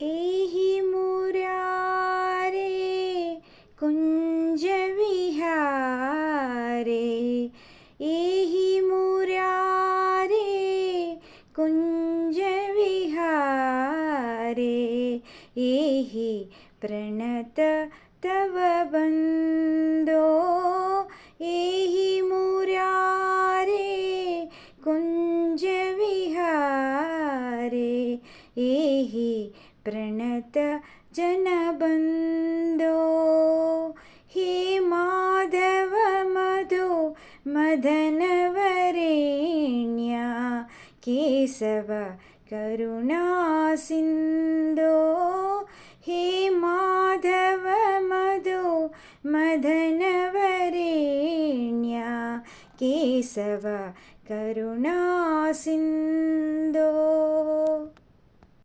एहि मुरारे कुञ्जविहारे एहि मुरारे कुञ्जविहारे एहि प्रणत तव बन्दो एहि मुरारे कुञ्जविहारे एहि प्रणत जनबन्दो हे माधव मधु मदनवरेण्या केशव करुणासिन्धो हे माधव मधु मदनवरेण्या केशव करुणासिन्धो।